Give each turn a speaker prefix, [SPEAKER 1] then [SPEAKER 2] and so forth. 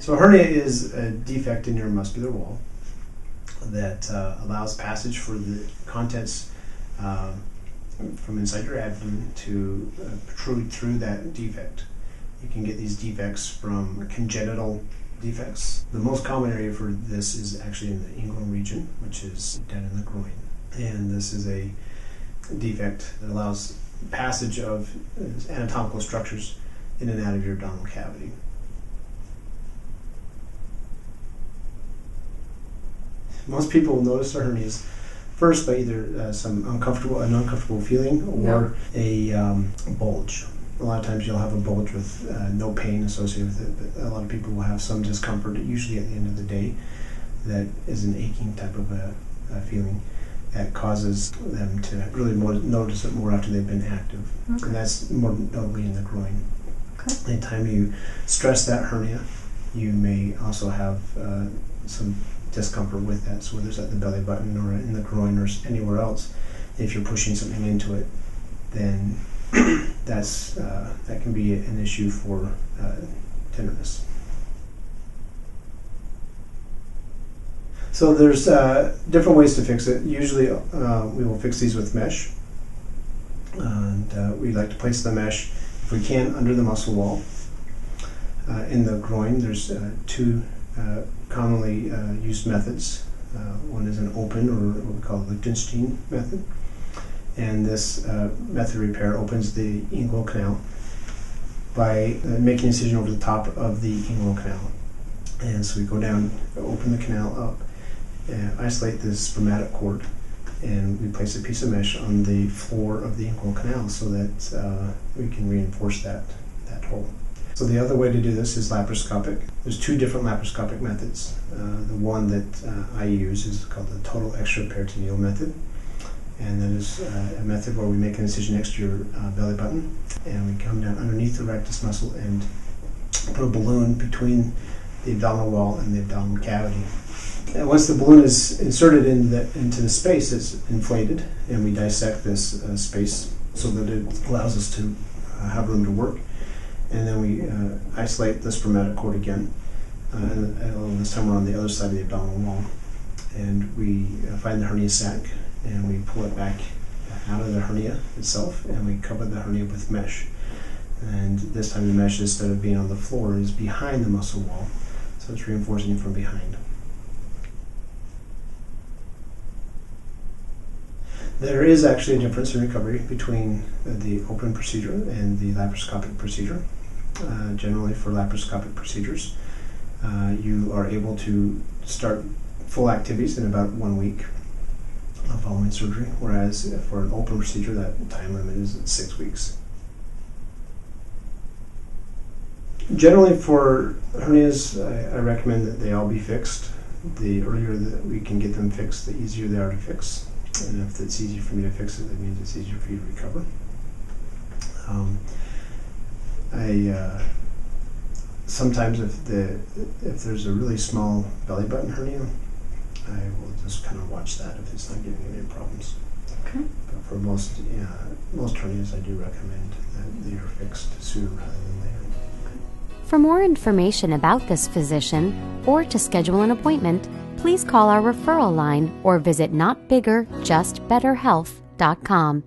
[SPEAKER 1] So a hernia is a defect in your muscular wall that allows passage for the contents from inside your abdomen to protrude through that defect. You can get these defects from congenital defects. The most common area for this is actually in the inguinal region, which is down in the groin. And this is a defect that allows passage of anatomical structures in and out of your abdominal cavity. Most people will notice their hernias first by either an uncomfortable feeling or a bulge. A lot of times you'll have a bulge with no pain associated with it, but a lot of people will have some discomfort, usually at the end of the day, that is an aching type of a feeling that causes them to really notice it more after they've been active. Okay. And that's more notably in the groin. Okay. Anytime you stress that hernia, you may also have some discomfort with that. So whether it's at the belly button or in the groin or anywhere else, if you're pushing something into it, then that can be an issue for tenderness. So there's different ways to fix it. Usually we will fix these with mesh, and we like to place the mesh, if we can, under the muscle wall. In the groin, there's two commonly used methods. One is an open, or what we call the Lichtenstein method. And this method of repair opens the inguinal canal by making an incision over the top of the inguinal canal. And so we go down, open the canal up, isolate the spermatic cord, and we place a piece of mesh on the floor of the inguinal canal so that we can reinforce that hole. So the other way to do this is laparoscopic. There's two different laparoscopic methods. The one that I use is called the total extraperitoneal method. And that is a method where we make an incision next to your belly button, and we come down underneath the rectus muscle and put a balloon between the abdominal wall and the abdominal cavity. And once the balloon is inserted into the space, it's inflated, and we dissect this space so that it allows us to have room to work. And then we isolate the spermatic cord again, and this time we're on the other side of the abdominal wall. And we find the hernia sac, and we pull it back out of the hernia itself, and we cover the hernia with mesh. And this time the mesh, instead of being on the floor, is behind the muscle wall, so it's reinforcing from behind. There is actually a difference in recovery between the open procedure and the laparoscopic procedure. Generally, for laparoscopic procedures, you are able to start full activities in about 1 week following surgery, whereas for an open procedure, that time limit is 6 weeks. Generally, for hernias, I recommend that they all be fixed. The earlier that we can get them fixed, the easier they are to fix. And if it's easier for me to fix it, that means it's easier for you to recover. Sometimes if there's a really small belly button hernia, I will just kind of watch that if it's not giving me any problems. Okay. But for most hernias, I do recommend that they are fixed sooner rather than later.
[SPEAKER 2] For more information about this physician or to schedule an appointment, please call our referral line or visit notbiggerjustbetterhealth.com.